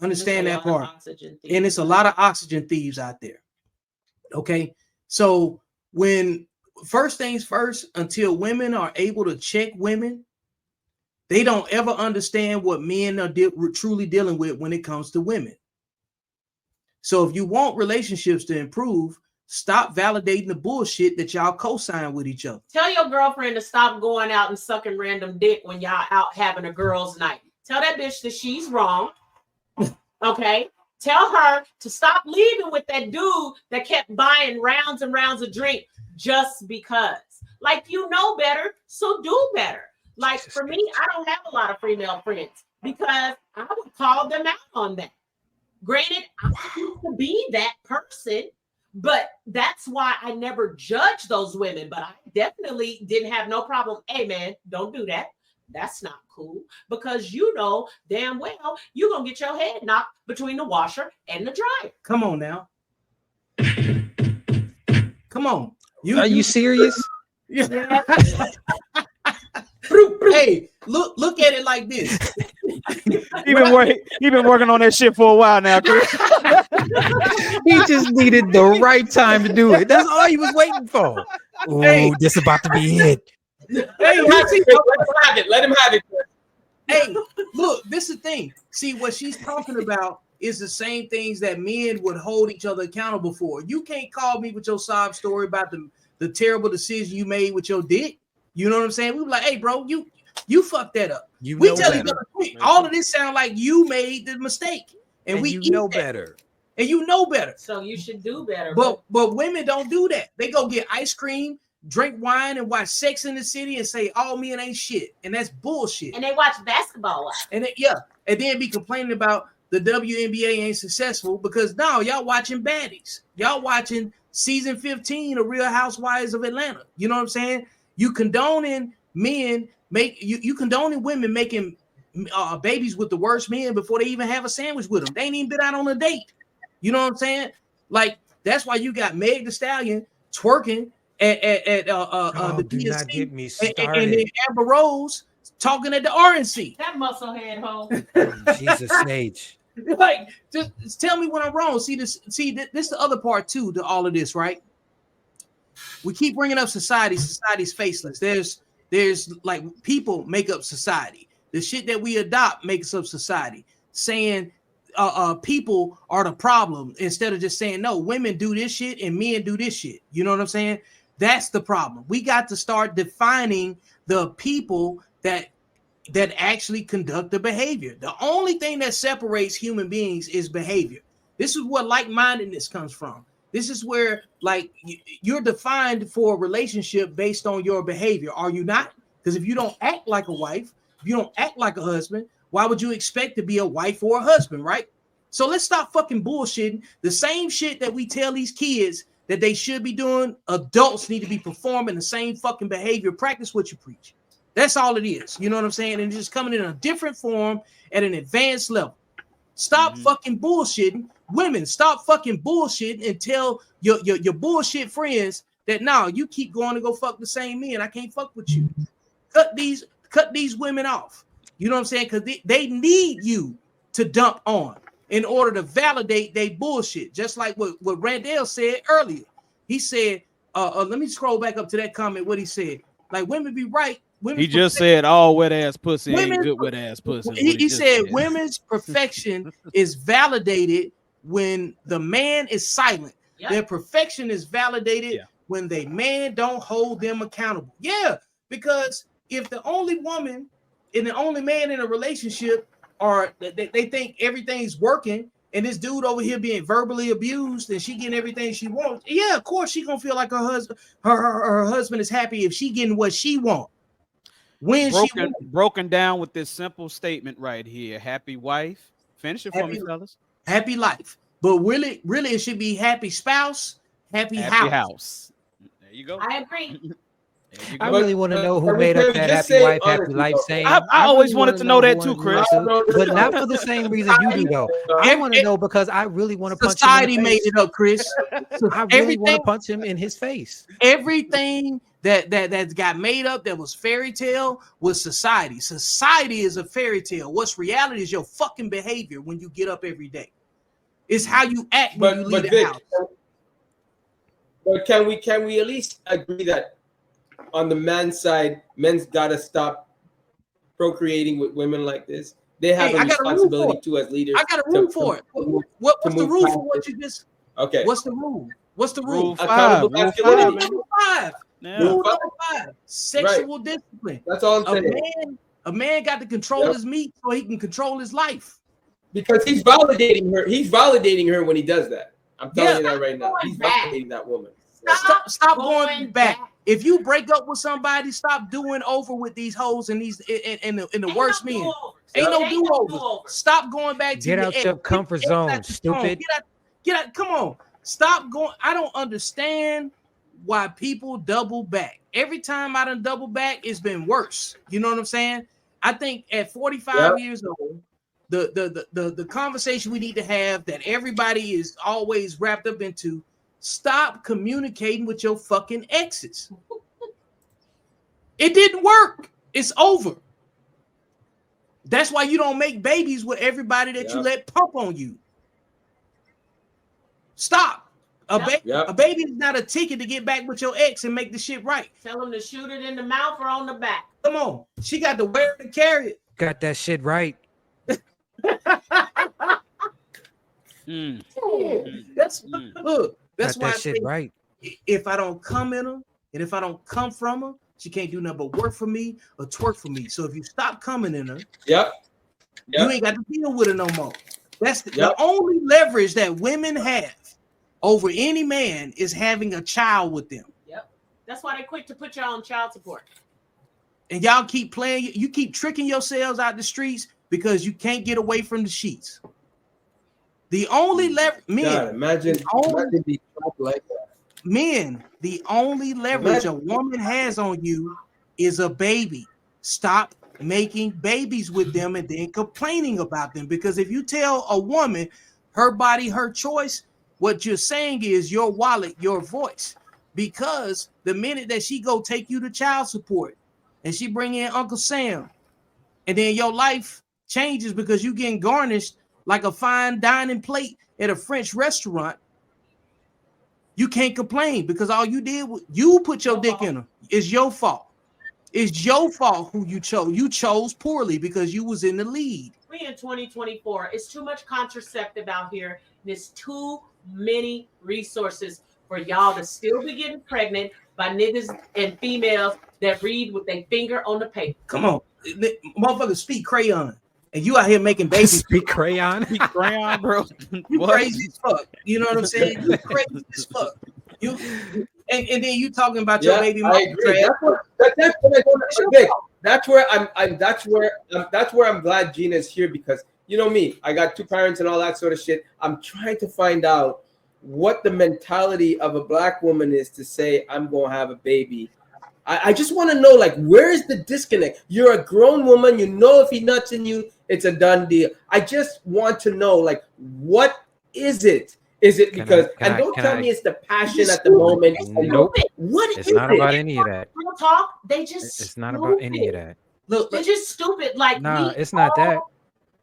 Understand that part. And it's a lot of oxygen thieves out there. Okay. So when first things first, until women are able to check women, they don't ever understand what men are truly dealing with when it comes to women. So if you want relationships to improve, stop validating the bullshit that y'all co-sign with each other. Tell your girlfriend to stop going out and sucking random dick when y'all out having a girls' night. Tell that bitch that she's wrong. Okay? Tell her to stop leaving with that dude that kept buying rounds and rounds of drink just because. Like, you know better, so do better. Like, for me, I don't have a lot of female friends because I would call them out on that. Granted, I used to be that person, but that's why I never judged those women. But I definitely didn't have no problem. Hey, man, don't do that. That's not cool, because you know damn well you're going to get your head knocked between the washer and the dryer. Come on now. Come on. Are you serious? Yeah. Hey, look at it like this. He been working on that shit for a while now, Chris. He just needed the right time to do it. That's all he was waiting for. Oh, hey. This about to be it. Hey, let him have it. Let him have it. Hey, look, this is the thing. See, what she's talking about is the same things that men would hold each other accountable for. You can't call me with your sob story about the terrible decision you made with your dick. You know what I'm saying? We were like, hey, bro, you fucked that up. We tell each other, all of this sound like you made the mistake. And we know better. And you know better. So you should do better. But women don't do that. They go get ice cream, drink wine, and watch Sex in the City and say all men ain't shit. And that's bullshit. And they watch basketball. And and then be complaining about the WNBA ain't successful because now y'all watching baddies. Y'all watching season 15 of Real Housewives of Atlanta. You know what I'm saying? You condoning men you condoning women making babies with the worst men before they even have a sandwich with them. They ain't even been out on a date. You know what I'm saying? Like, that's why you got Meg Thee Stallion twerking at the do not get me started. And then Amber Rose talking at the RNC. That musclehead hoe. Jesus H. Like, just tell me when I'm wrong. This is the other part too to all of this, right? We keep bringing up society. Society's faceless. There's like people make up society. The shit that we adopt makes up society. Saying people are the problem instead of just saying no, women do this shit and men do this shit. You know what I'm saying? That's the problem. We got to start defining the people that actually conduct the behavior. The only thing that separates human beings is behavior. This is where like-mindedness comes from. This is where, like, you're defined for a relationship based on your behavior. Are you not? Because if you don't act like a wife, if you don't act like a husband, why would you expect to be a wife or a husband, right? So let's stop fucking bullshitting. The same shit that we tell these kids that they should be doing, adults need to be performing the same fucking behavior. Practice what you preach. That's all it is. You know what I'm saying? And just coming in a different form at an advanced level. Stop fucking bullshitting. Women, stop fucking bullshitting and tell your bullshit friends that now you keep going to go fuck the same men. I can't fuck with you. Cut these women off. You know what I'm saying? Because they need you to dump on in order to validate their bullshit. Just like what Randall said earlier. He said, let me scroll back up to that comment. What he said, like, women be right. He just said all wet ass pussy ain't good wet ass pussy. He said women's perfection is validated when the man is silent. Yep. Their perfection is validated when the man don't hold them accountable. Yeah, because if the only woman and the only man in a relationship are they think everything's working and this dude over here being verbally abused and she getting everything she wants, yeah, of course she gonna feel like her husband is happy if she getting what she wants. Broken down with this simple statement right here. Happy wife. Finish it for me, fellas. Happy life. But really, it should be happy spouse, happy house. There you go. I agree. I really want to know who made up that happy wife, happy life saying. I always wanted to know that too, Chris. But not for the same reason you do, though. I want to know because I really want to punch him. Society made it up, Chris. I really want to punch him in his face. Everything that got made up, that was fairy tale, was society. Society is a fairy tale. What's reality is your fucking behavior when you get up every day. It's how you act when you leave the house. But can we at least agree that on the man's side, men's gotta stop procreating with women like this? They have a responsibility too as leaders. I got a rule for it. What's the rule for what you just? Okay. What's the rule? What's the rule? Rule 5. Rule 5. Yeah. Rule number 5. Sexual discipline. That's all I'm saying. A man got to control his meat so he can control his life. Because he's validating her. He's validating her when he does that. I'm telling you that right now. He's validating that woman. Stop going back. If you break up with somebody, stop doing over with these hoes and these and the worst men. Ain't no do-overs. Stop going back to get out your comfort zone, stupid. Get out. Come on. Stop going. I don't understand why people double back. Every time I done double back, it's been worse. You know what I'm saying? I think at 45 years old, the conversation we need to have that everybody is always wrapped up into, stop communicating with your fucking exes. It didn't work. It's over. That's why you don't make babies with everybody that you let pump on you. Stop. A baby is not a ticket to get back with your ex and make the shit right. Tell them to shoot it in the mouth or on the back. Come on. She got to wear it and carry it. Got that shit right. That's got why that shit right. If I don't come in her and if I don't come from her, she can't do nothing but work for me or twerk for me. So if you stop coming in her, you ain't got to deal with her no more. That's the only leverage that women have over any man is having a child with them. Yep. That's why they quick to put y'all on child support. And y'all keep playing, you keep tricking yourselves out the streets because you can't get away from the sheets. The only leverage, imagine being trapped like that. Men, the only leverage a woman has on you is a baby. Stop making babies with them and then complaining about them. Because if you tell a woman her body, her choice, what you're saying is your wallet, your voice. Because the minute that she go take you to child support and she bring in Uncle Sam, and then your life changes because you getting garnished like a fine dining plate at a French restaurant, you can't complain because all you did was you put your dick in her. It's your fault. It's your fault who you chose. You chose poorly because you was in the lead. We in 2024. It's too much contraceptive out here. There's too many resources for y'all to still be getting pregnant by niggas and females that read with their finger on the paper. Come on. Motherfuckers speak crayon. And you out here making babies. Speak crayon? Speak crayon, bro. You crazy as fuck. You know what I'm saying? You crazy as fuck. And then you talking about your baby mama. That's where I'm glad Gina's here, because you know me, I got 2 parents and all that sort of shit. I'm trying to find out what the mentality of a black woman is to say, I'm going to have a baby. I just want to know, like, where is the disconnect? You're a grown woman. You know if he nuts in you, it's a done deal. I just want to know, like, what is it? Is it because, don't tell me it's the passion at the moment. Nope. What is it? It's not about any of that. Real talk, It's not about any of that. Look, they're just stupid. Like, nah, it's not that.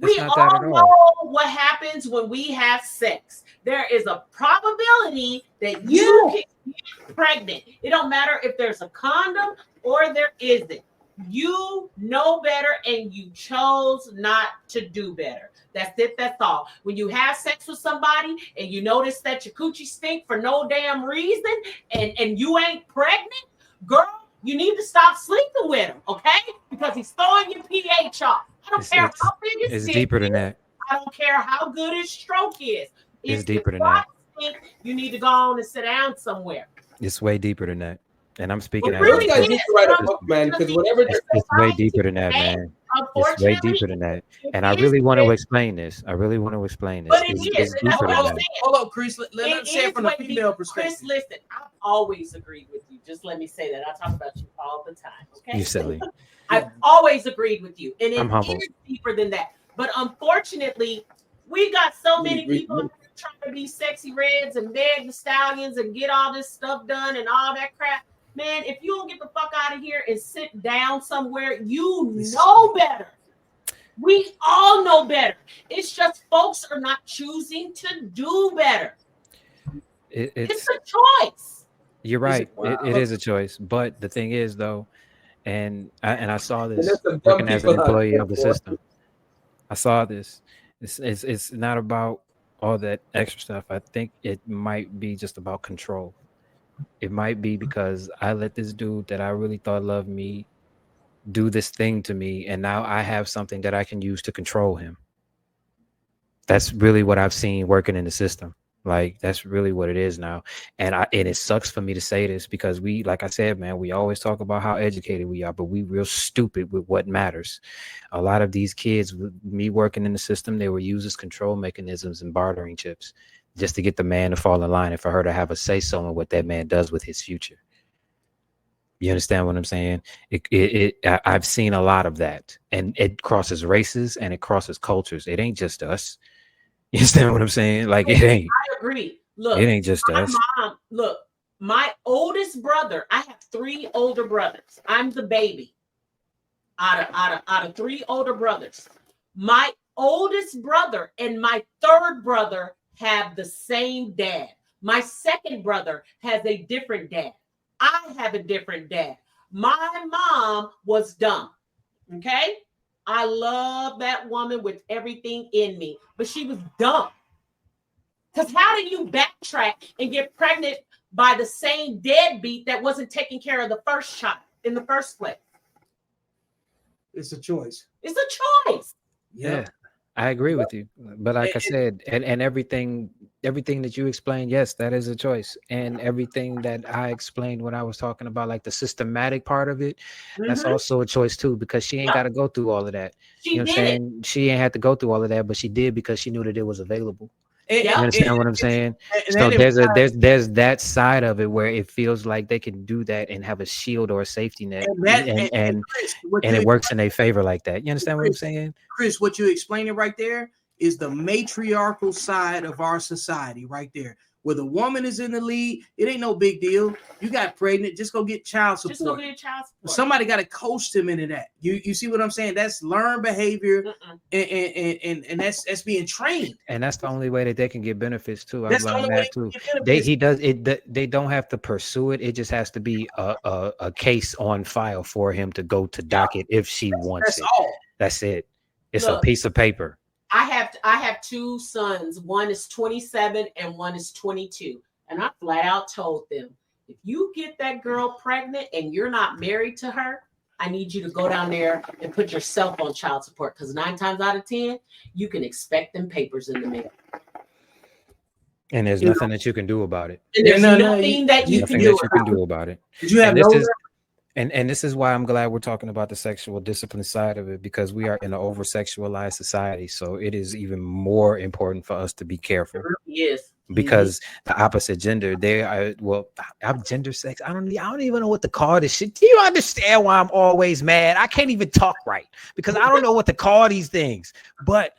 We all know what happens when we have sex. There is a probability that you can get pregnant. It don't matter if there's a condom or there isn't. You know better and you chose not to do better. That's it. That's all. When you have sex with somebody and you notice that your coochie stink for no damn reason and you ain't pregnant, girl, you need to stop sleeping with him, okay? Because he's throwing your pH off. I don't care how big his it's deeper than that. I don't care how good his stroke is. It's deeper than that. You need to go on and sit down somewhere. It's way deeper than that. And I'm speaking out of need to write a book, man, because whatever it's way deeper than that, man. It's way deeper than that. And I really want to explain this. But it it's deeper than that. Hold up, Chris. Let us say it from the female perspective. Chris, listen, I've always agreed with you. Just let me say that. I talk about you all the time. Okay. You silly. I've always agreed with you. And I'm humble. Is deeper than that. But unfortunately, we got so many people trying to be sexy reds and beg the stallions and get all this stuff done and all that crap. Man, if you don't get the fuck out of here and sit down somewhere, you know better. We all know better. It's just folks are not choosing to do better. It's a choice. You're right. It is a choice. But the thing is, though, and I saw this working as an employee of the system. I saw this. It's not about all that extra stuff. I think it might be just about control. It might be because I let this dude that I really thought loved me do this thing to me, and now I have something that I can use to control him. That's really what I've seen working in the system. Like, that's really what it is now. And it sucks for me to say this because we, like I said, man, we always talk about how educated we are, but we real stupid with what matters. A lot of these kids, with me working in the system, they were used as control mechanisms and bartering chips just to get the man to fall in line and for her to have a say-so in what that man does with his future. You understand what I'm saying? I've seen a lot of that, and it crosses races and it crosses cultures. It ain't just us. You understand what I'm saying? Like, it ain't. I agree. Look, it ain't just us. Look, my oldest brother, I have 3 older brothers. I'm the baby out of 3 older brothers. My oldest brother and my 3rd brother have the same dad. My 2nd brother has a different dad. I have a different dad. My mom was dumb. Okay? I love that woman with everything in me, but she was dumb. Because how do you backtrack and get pregnant by the same deadbeat that wasn't taking care of the first child in the first place? It's a choice. It's a choice. Yeah, I agree with you. But like I said, and everything that you explained, yes, that is a choice. And everything that I explained when I was talking about like the systematic part of it, that's also a choice too, because she ain't got to go through all of that. You know what I'm saying? She ain't had to go through all of that, but she did because she knew that it was available. You understand what I'm saying? So there's that side of it where it feels like they can do that and have a shield or a safety net, and it works in their favor like that. You understand what I'm saying? Chris, what you explaining right there is the matriarchal side of our society right there. Where the woman is in the lead, it ain't no big deal. You got pregnant, just go get child support. Just go get child support. Somebody got to coach them into that. You see what I'm saying? That's learned behavior, and that's being trained. And that's the only way that they can get benefits too. I've learned that too. They don't have to pursue it. It just has to be a case on file for him to go to docket if she wants it. That's it. It's a piece of paper. I have 2 sons. One is 27 and one is 22. And I flat out told them, if you get that girl pregnant and you're not married to her, I need you to go down there and put yourself on child support. Because 9 times out of 10, you can expect them papers in the mail. And there's nothing that you can do about it. And there's nothing that you can do about it. Did you have And this is why I'm glad we're talking about the sexual discipline side of it, because we are in an over-sexualized society. So it is even more important for us to be careful. Yes. Because the opposite gender, I'm gender sex. I don't even know what to call this shit. Do you understand why I'm always mad? I can't even talk right because I don't know what to call these things. But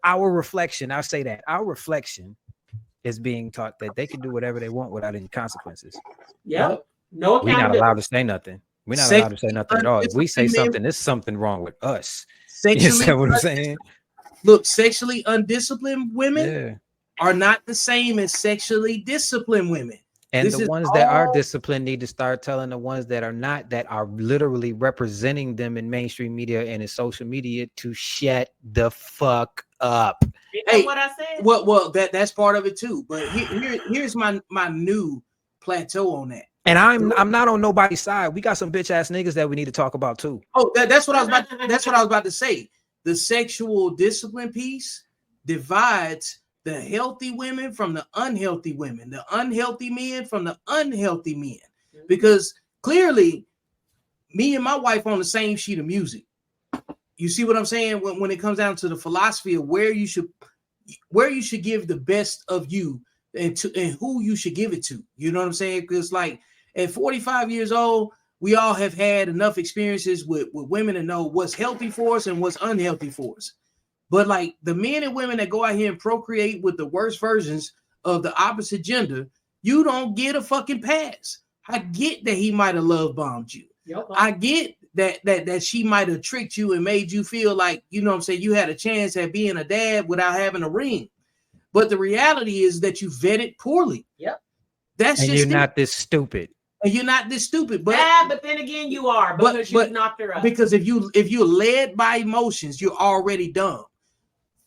our reflection, I'll say that our reflection is being taught that they can do whatever they want without any consequences. Yep. No, we're not allowed to say nothing. We're not allowed to say nothing at all. If we say something, there's something wrong with us. You understand what I'm saying? Look, sexually undisciplined women are not the same as sexually disciplined women. And the ones that are disciplined need to start telling the ones that are not, that are literally representing them in mainstream media and in social media, to shut the fuck up. Hey, what I said? Well, that's part of it too. But here's my new plateau on that. And I'm not on nobody's side. We got some bitch ass niggas that we need to talk about too. Oh, that's what I was about to say. The sexual discipline piece divides the healthy women from the unhealthy women, the unhealthy men from the unhealthy men. Because clearly, me and my wife on the same sheet of music. You see what I'm saying? When it comes down to the philosophy of where you should give the best of you and who you should give it to. You know what I'm saying? Because like at 45 years old, we all have had enough experiences with women to know what's healthy for us and what's unhealthy for us. But like the men and women that go out here and procreate with the worst versions of the opposite gender, you don't get a fucking pass. I get that he might have love bombed you. Yep. I get that she might have tricked you and made you feel like, you know what I'm saying, you had a chance at being a dad without having a ring. But the reality is that you vetted poorly. Yep. That's and just you're not this stupid. And you're not this stupid. But but then again, you are, because you knocked her up. Because if you're led by emotions, you're already dumb.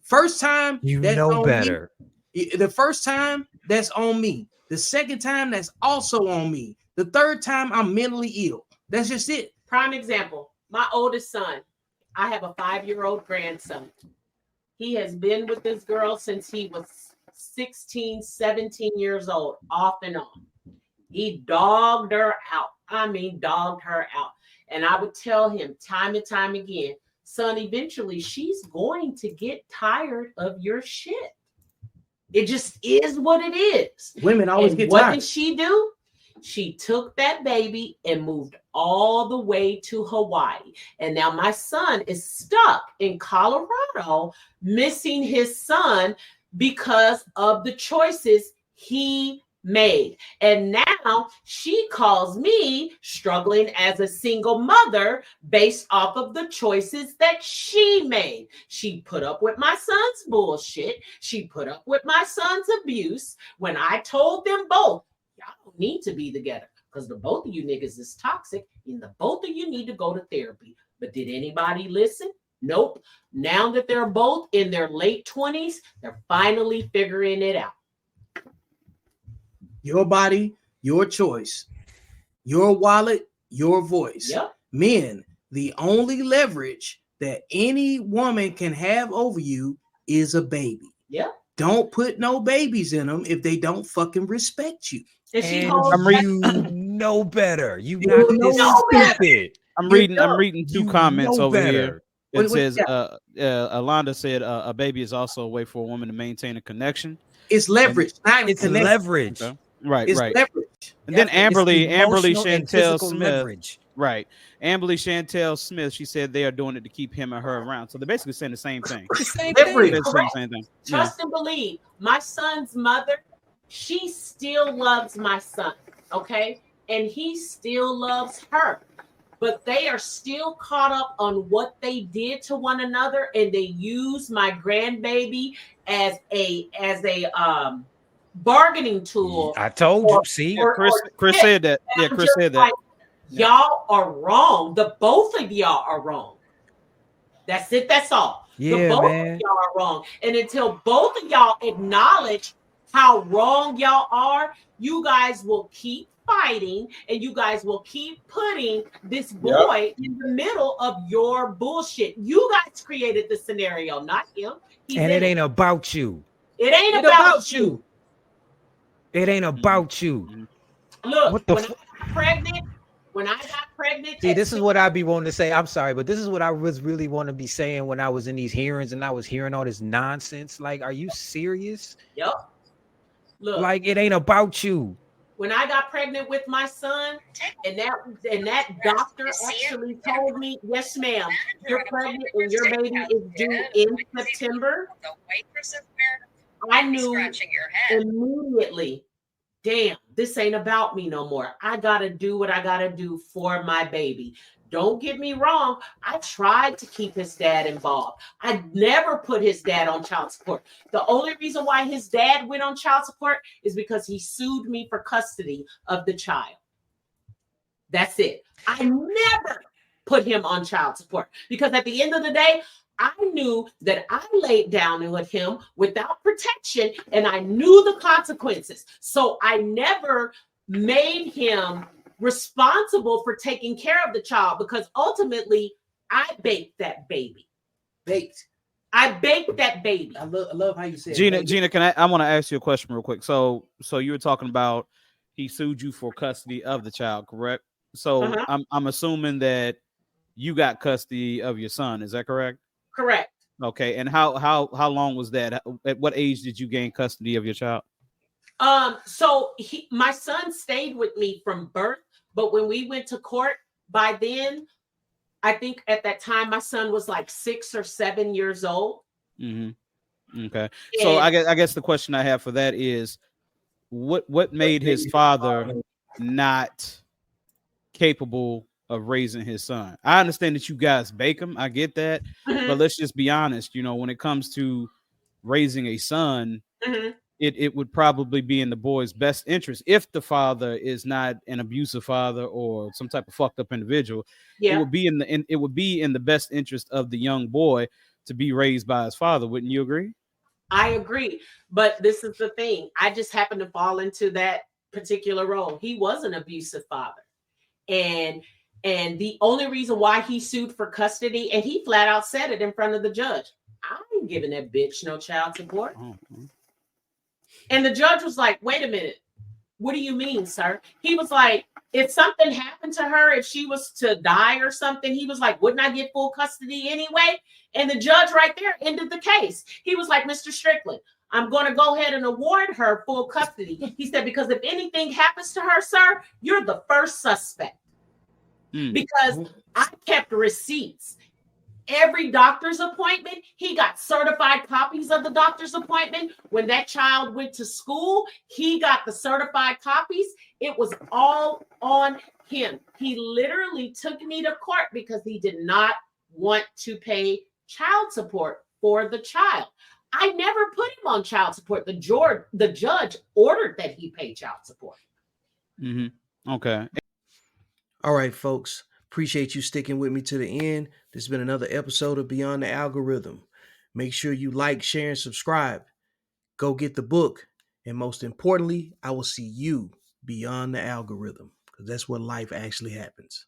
First time, you know better. The first time, that's on me. The second time, that's also on me. The third time, I'm mentally ill. That's just it. Prime example. My oldest son, I have a 5-year-old grandson. He has been with this girl since he was 16, 17 years old, off and on. He dogged her out. I mean, dogged her out. And I would tell him time and time again, son, eventually she's going to get tired of your shit. It just is what it is. Women always get tired. What did she do? She took that baby and moved all the way to Hawaii. And now my son is stuck in Colorado, missing his son because of the choices he made. And now she calls me struggling as a single mother based off of the choices that she made. She put up with my son's bullshit. She put up with my son's abuse when I told them both, y'all don't need to be together because the both of you niggas is toxic and the both of you need to go to therapy. But did anybody listen? Nope. Now that they're both in their late 20s, they're finally figuring it out. Your body, your choice. Your wallet, your voice. Yep. Men, the only leverage that any woman can have over you is a baby. Yep. Don't put no babies in them if they don't fucking respect you. And she you know better. You not this stupid. I'm reading two comments over here. It says Alonda said a baby is also a way for a woman to maintain a connection. It's leverage. It's leverage. Okay. Right, it's right. leverage. And then Amberly Chantel Smith. Leverage. Right. Amberly Chantel Smith, she said they are doing it to keep him and her around. So they're basically saying the same thing. The same thing. Trust and believe. My son's mother, she still loves my son, okay? And he still loves her. But they are still caught up on what they did to one another, and they use my grandbaby as a bargaining tool. I told you. See, Chris said that. Yeah, Chris said that. Like, y'all are wrong. The both of y'all are wrong. That's it. That's all. Yeah, the both man. of y'all are wrong. And until both of y'all acknowledge how wrong y'all are, you guys will keep fighting and you guys will keep putting this boy in the middle of your bullshit. You guys created the scenario, not him. And it ain't about you. It ain't about you. It ain't about you. Look, when I got pregnant. See, this is what I be wanting to say. I'm sorry, but this is what I was really want to be saying when I was in these hearings and I was hearing all this nonsense. Like, are you serious? Yep. Look, like it ain't about you. When I got pregnant with my son, and that doctor actually told me, yes, ma'am, you're pregnant and your baby is due in September. I knew immediately, damn, this ain't about me no more. I gotta do what I gotta do for my baby. Don't get me wrong. I tried to keep his dad involved. I never put his dad on child support. The only reason why his dad went on child support is because he sued me for custody of the child. That's it. I never put him on child support because at the end of the day, I knew that I laid down with him without protection and I knew the consequences. So I never made him responsible for taking care of the child because ultimately I baked that baby. I baked that baby. I love how you said Gina, I want to ask you a question real quick. So you were talking about he sued you for custody of the child, correct? So I'm assuming that you got custody of your son. Is that correct? Correct. Okay. And how long was that? At what age did you gain custody of your child? So my son stayed with me from birth, but when we went to court, by then, I think at that time my son was like 6 or 7 years old. Mm-hmm. Okay. So I guess the question I have for that is, what made his father not capable of raising his son. I understand that you guys bake him. I get that. Mhm. But let's just be honest. You know, when it comes to raising a son, Mhm. it would probably be in the boy's best interest if the father is not an abusive father or some type of fucked up individual. It Yeah, would be it would be in the best interest of the young boy to be raised by his father. Wouldn't you agree? I agree. But this is the thing. I just happened to fall into that particular role. He was an abusive father. And the only reason why he sued for custody, and he flat out said it in front of the judge, I ain't giving that bitch no child support. And the judge was like, wait a minute. What do you mean, sir? He was like, if something happened to her, if she was to die or something, he was like, wouldn't I get full custody anyway? And the judge right there ended the case. He was like, Mr. Strickland, I'm going to go ahead and award her full custody. He said, because if anything happens to her, sir, you're the first suspect. Because I kept receipts. Every doctor's appointment, he got certified copies of the doctor's appointment. When that child went to school, he got the certified copies. It was all on him. He literally took me to court because he did not want to pay child support for the child. I never put him on child support. The judge ordered that he pay child support. Okay. All right, folks. Appreciate you sticking with me to the end. This has been another episode of Beyond the Algorithm. Make sure you like, share, and subscribe. Go get the book. And most importantly, I will see you beyond the algorithm, because that's where life actually happens.